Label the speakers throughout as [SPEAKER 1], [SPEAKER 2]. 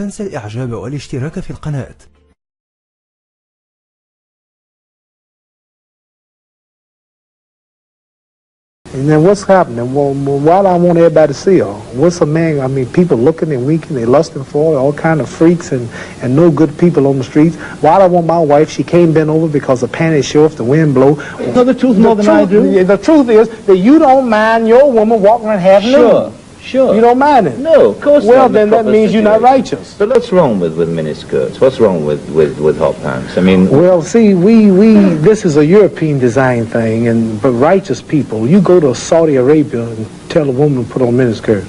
[SPEAKER 1] تنسى الإعجاب والاشتراك في القناة.
[SPEAKER 2] And then what's happening? Well, why do I want everybody to see her? What's a man? I mean, people looking and winking, they lusting for her, all kind of freaks and no good people on the streets. Why do I want my wife? She can't bend over because the panties show if the wind blow.
[SPEAKER 3] No, the truth more than I do.
[SPEAKER 2] The truth is that you don't mind your woman walking around half nude.
[SPEAKER 3] Sure.
[SPEAKER 2] You don't mind it?
[SPEAKER 3] No, of course not.
[SPEAKER 2] Well, then that means you're not righteous.
[SPEAKER 3] But what's wrong with miniskirts? What's wrong with hot pants? I mean...
[SPEAKER 2] Well, see, this is a European design thing, but righteous people, you go to Saudi Arabia and tell a woman to put on miniskirt.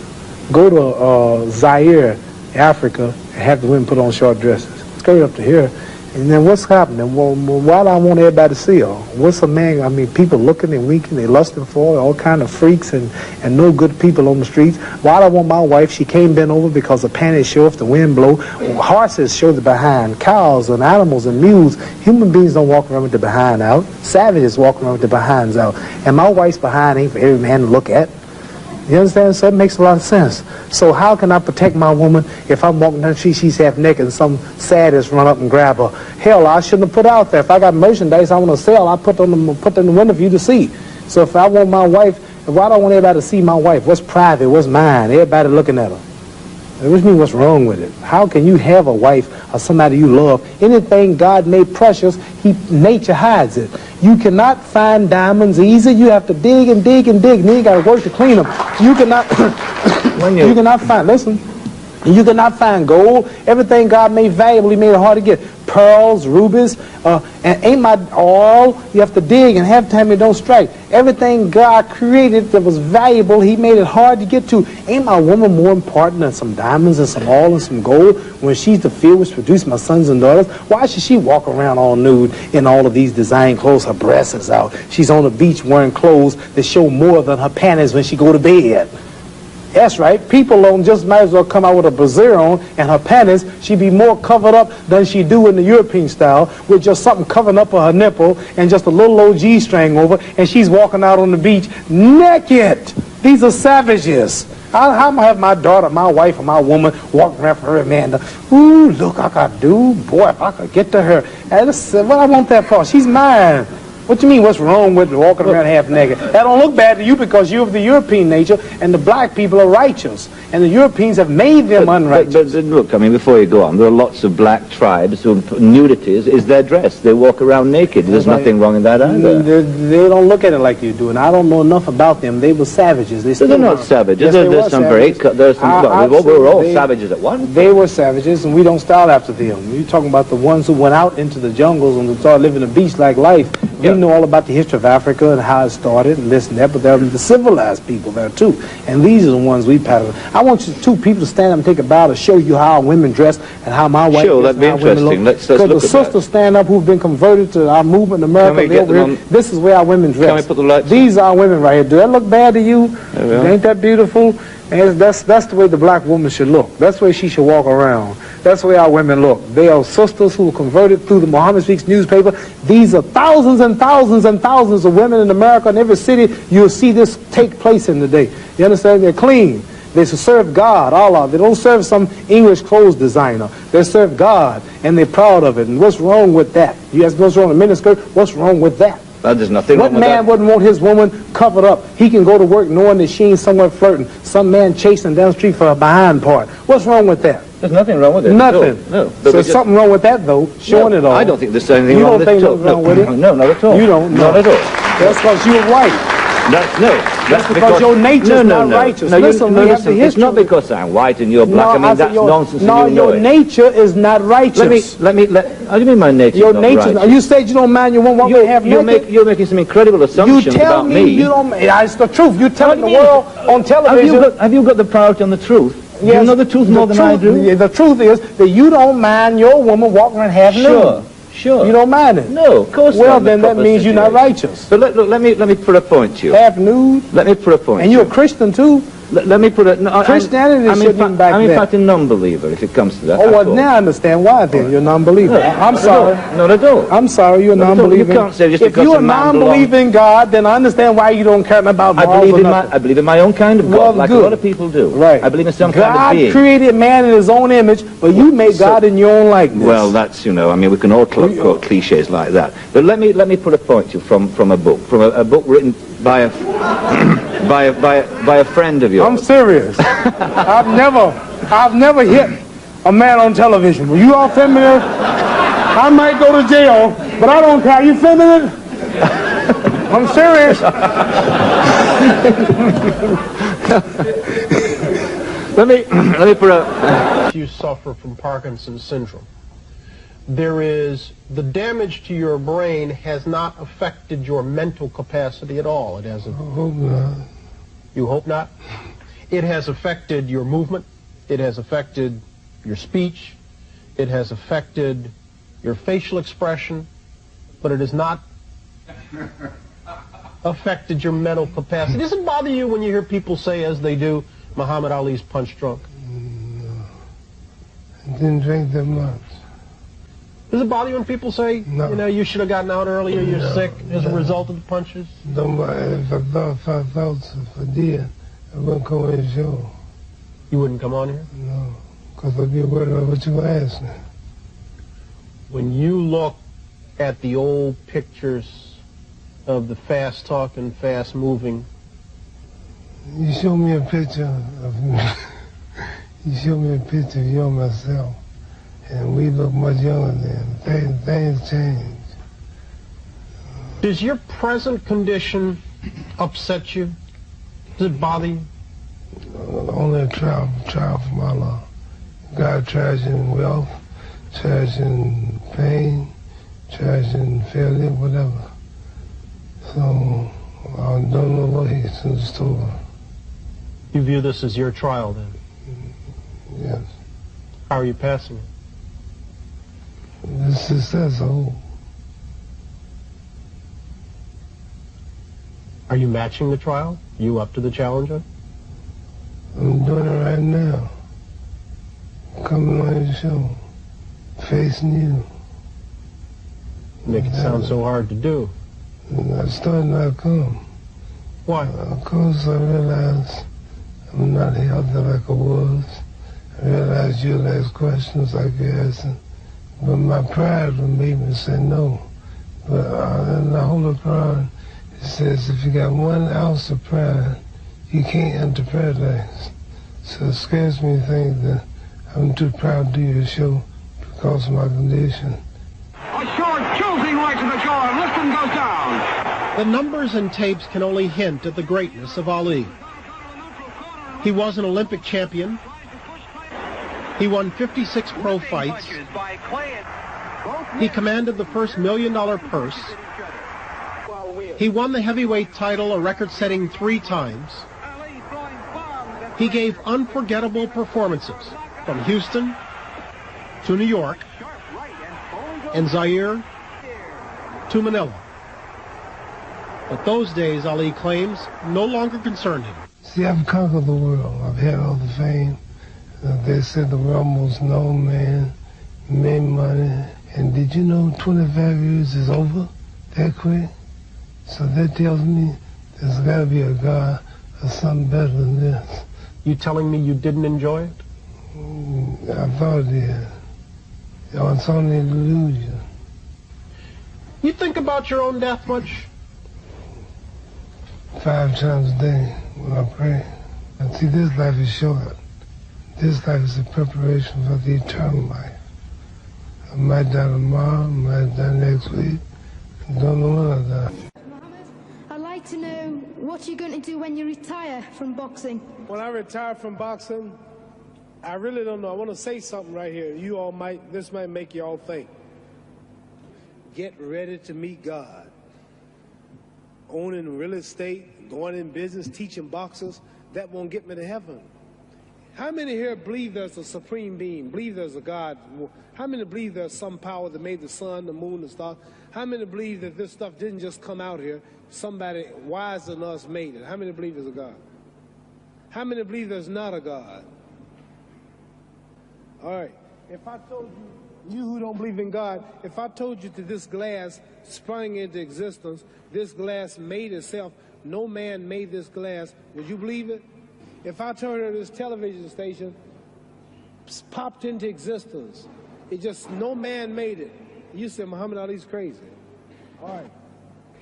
[SPEAKER 2] Go to Zaire, Africa, and have the women put on short dresses. Straight up to here. And then what's happening? Well, why do I want everybody to see her? What's a man? I mean, people looking and winking, they lusting for her, all kind of freaks and no good people on the streets. Why do I want my wife? She can't bend over because the panties show if the wind blow. Horses show the behind. Cows and animals and mules. Human beings don't walk around with the behind out. Savages walk around with the behinds out. And my wife's behind ain't for every man to look at. You understand? So it makes a lot of sense. So how can I protect my woman if I'm walking down the street, she's half naked and some sadist run up and grab her? Hell, I shouldn't have put out there. If I got merchandise I want to sell, I put in the window for you to see. So if I want my wife, why do I want everybody to see my wife? What's private? What's mine? Everybody looking at her. Which means what's wrong with it? How can you have a wife or somebody you love? Anything God made precious, nature hides it. You cannot find diamonds easy. You have to dig and dig and dig. And then you got to work to clean them. You cannot, you cannot find, listen, you cannot find gold. Everything God made valuable, He made it hard to get. Pearls, rubies, and ain't my oil. You have to dig, and half the time it don't strike. Everything God created that was valuable, He made it hard to get to. Ain't my woman more important than some diamonds and some oil and some gold when she's the field which produced my sons and daughters? Why should she walk around all nude in all of these design clothes? Her breasts is out. She's on the beach wearing clothes that show more than her panties when she go to bed. That's right. People don't just might as well come out with a brassiere on and her panties. She'd be more covered up than she do in the European style with just something covering up her nipple and just a little old G-string over, and she's walking out on the beach naked. These are savages. How am I have my daughter, my wife, or my woman walking around for her man? Ooh, look, I could do. Boy, if I could get to her. And what I want that for? She's mine. What you mean, what's wrong with walking around half naked? That don't look bad to you because you're of the European nature, and the black people are righteous. And the Europeans have made them unrighteous.
[SPEAKER 3] But look, I mean, before you go on, there are lots of black tribes who nudity is their dress. They walk around naked. There's nothing wrong in that either.
[SPEAKER 2] They don't look at it like you do, and I don't know enough about them. They were savages.
[SPEAKER 3] They're not savages.
[SPEAKER 2] Yes,
[SPEAKER 3] there's some very... we were all savages at once.
[SPEAKER 2] They were savages, and we don't style after them. You're talking about the ones who went out into the jungles and started living a beach-like life. We know all about the history of Africa and how it started and this and that, but there are the civilized people there too. And these are the ones we pattern. I want you two people to stand up and take a bow to show you how our women dress and how my wife
[SPEAKER 3] that'd be interesting. Let's look at that.
[SPEAKER 2] Because the sisters stand up who've been converted to our movement in America. This is where our women dress.
[SPEAKER 3] Can we put the lights
[SPEAKER 2] These are our women right here. Do that look bad to you? Ain't that beautiful? And that's the way the black woman should look. That's the way she should walk around. That's the way our women look. They are sisters who were converted through the Muhammad Speaks newspaper. These are thousands and thousands and thousands of women in America. In every city, you'll see this take place in the day. You understand? They're clean. They serve God, Allah. They don't serve some English clothes designer. They serve God, and they're proud of it. And what's wrong with that? You ask what's wrong with miniskirt? What's wrong with that?
[SPEAKER 3] There's nothing wrong with that.
[SPEAKER 2] What man wouldn't want his woman covered up? He can go to work knowing that she ain't somewhere flirting. Some man chasing down the street for a behind part. What's wrong with that?
[SPEAKER 3] There's nothing wrong with it.
[SPEAKER 2] Nothing.
[SPEAKER 3] No.
[SPEAKER 2] So there's something wrong with that, though, showing it all.
[SPEAKER 3] I don't think there's anything wrong with it.
[SPEAKER 2] You don't think there's wrong with it?
[SPEAKER 3] No, not at all.
[SPEAKER 2] You don't?
[SPEAKER 3] Not at all.
[SPEAKER 2] That's because you're white. That's because your nature is not righteous. Listen,
[SPEAKER 3] it's not because I'm white and you're black. I mean, that's nonsense.
[SPEAKER 2] No, your nature is not righteous.
[SPEAKER 3] How do you mean my nature is not righteous?
[SPEAKER 2] You said you don't mind your woman walking half naked.
[SPEAKER 3] You're making some incredible assumptions about me.
[SPEAKER 2] You tell me you don't. It's the truth. You're telling the world on television.
[SPEAKER 3] Have you got the power to know the truth?
[SPEAKER 2] Yes,
[SPEAKER 3] you know the truth more than I do?
[SPEAKER 2] The truth is that you don't mind your woman walking around half nude.
[SPEAKER 3] Sure.
[SPEAKER 2] You don't mind it?
[SPEAKER 3] No, of course not.
[SPEAKER 2] Well, then that means you're not righteous.
[SPEAKER 3] But let me put a point to you.
[SPEAKER 2] Half nude?
[SPEAKER 3] Let me put a point.
[SPEAKER 2] And you're a Christian too?
[SPEAKER 3] let me put it. No,
[SPEAKER 2] Christianity shouldn't even back
[SPEAKER 3] I'm in
[SPEAKER 2] then.
[SPEAKER 3] fact a non-believer if it comes to that.
[SPEAKER 2] Oh, well, now I understand why then. You're a non-believer. I'm sorry.
[SPEAKER 3] Not at all.
[SPEAKER 2] I'm sorry, you're a non-believer.
[SPEAKER 3] You can't say just
[SPEAKER 2] if
[SPEAKER 3] because
[SPEAKER 2] you're
[SPEAKER 3] a man
[SPEAKER 2] non-believer in God, then I understand why you don't care about morals or nothing.
[SPEAKER 3] I believe in my own kind of God,
[SPEAKER 2] Well,
[SPEAKER 3] like
[SPEAKER 2] good.
[SPEAKER 3] a lot of people do.
[SPEAKER 2] Right.
[SPEAKER 3] I believe in some kind of
[SPEAKER 2] God
[SPEAKER 3] being.
[SPEAKER 2] created man in his own image, but you made God in your own likeness.
[SPEAKER 3] Well, that's, you know, I mean, we can all quote cliches like that. But let me put a point to you from a book, a book written by a by a friend of yours.
[SPEAKER 2] I'm serious. I've never hit a man on television. Were you all feminine? I might go to jail, but I don't care. You feminine? I'm serious.
[SPEAKER 3] let me put a.
[SPEAKER 4] You suffer from Parkinson's syndrome. There is the damage to your brain has not affected your mental capacity at all. It hasn't.
[SPEAKER 5] I hope not.
[SPEAKER 4] You hope not? It has affected your movement. It has affected your speech. It has affected your facial expression, but it has not affected your mental capacity. Does it bother you when you hear people say, as they do, Muhammad Ali's punch drunk?
[SPEAKER 5] No. I didn't drink that much.
[SPEAKER 4] Does it bother you when people say,
[SPEAKER 5] No.
[SPEAKER 4] you know, you should have gotten out earlier, you're
[SPEAKER 5] No,
[SPEAKER 4] sick as a
[SPEAKER 5] no.
[SPEAKER 4] result of the punches?
[SPEAKER 5] If I thought if I did, I wouldn't come on the show.
[SPEAKER 4] You wouldn't come on here?
[SPEAKER 5] No, because I'd be worried about what you were asking.
[SPEAKER 4] When you look at the old pictures of the fast-talking, fast-moving,
[SPEAKER 5] You show me a picture of me. You show me a picture of you and myself, and we look much younger then. Things change.
[SPEAKER 4] does your present condition upset you? Does it bother you?
[SPEAKER 5] Only a trial from Allah. God tries you in wealth, tries you in pain, tries you in failure, whatever. So I don't know what he's in store.
[SPEAKER 4] You view this as your trial, then?
[SPEAKER 5] Yes.
[SPEAKER 4] How are you passing it?
[SPEAKER 5] The success, I hope.
[SPEAKER 4] Are you matching the trial? You up to the challenge?
[SPEAKER 5] I'm doing it right now. Coming on your show, facing you.
[SPEAKER 4] Make it sound so hard to do.
[SPEAKER 5] And I started not come.
[SPEAKER 4] Why?
[SPEAKER 5] Of course, I realized I'm not healthy like I was. I realized you'll ask questions like you're asking. But my pride would make me say no. But in the Holy Quran, it says if you got 1 ounce of pride, you can't enter paradise. So it scares me to think that I'm too proud to do your show because of my condition.
[SPEAKER 6] A short, choosing right to the shore, and Liston goes down.
[SPEAKER 4] The numbers and tapes can only hint at the greatness of Ali. He was an Olympic champion. He won 56 pro fights. He commanded the first $1 million purse. He won the heavyweight title, a record-setting 3 times. He gave unforgettable performances from Houston to New York and Zaire to Manila. But those days, Ali claims, no longer concerned him.
[SPEAKER 5] See, I've conquered the world. I've had all the fame. They said the world most known man, made money. And did you know 25 years is over that quick? So that tells me there's got to be a God or something better than this.
[SPEAKER 4] You telling me you didn't enjoy it?
[SPEAKER 5] I thought it did. It's only an illusion.
[SPEAKER 4] You think about your own death much?
[SPEAKER 5] 5 times a day when I pray. And see, this life is short. This life is a preparation for the eternal life. I might die tomorrow, I might die next week. I don't know when I die.
[SPEAKER 7] Mohammed, I'd like to know what you're going to do when you retire from boxing.
[SPEAKER 2] When I retire from boxing, I really don't know. I want to say something right here. This might make you all think. Get ready to meet God. Owning real estate, going in business, teaching boxers, that won't get me to heaven. How many here believe there's a supreme being, believe there's a God? How many believe there's some power that made the sun, the moon, the stars? How many believe that this stuff didn't just come out here? Somebody wiser than us made it. How many believe there's a God? How many believe there's not a God? All right. If I told you who don't believe in God, if I told you that this glass sprung into existence, this glass made itself, no man made this glass, would you believe it? If I told you this television station popped into existence, it just, no man made it, you said Muhammad Ali's crazy. All right.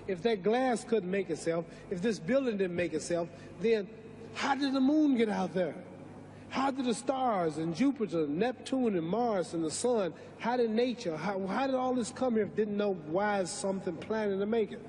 [SPEAKER 2] If that glass couldn't make itself, if this building didn't make itself, then how did the moon get out there? How did the stars and Jupiter, Neptune and Mars and the sun, how did nature, how did all this come here if didn't know why is something planning to make it?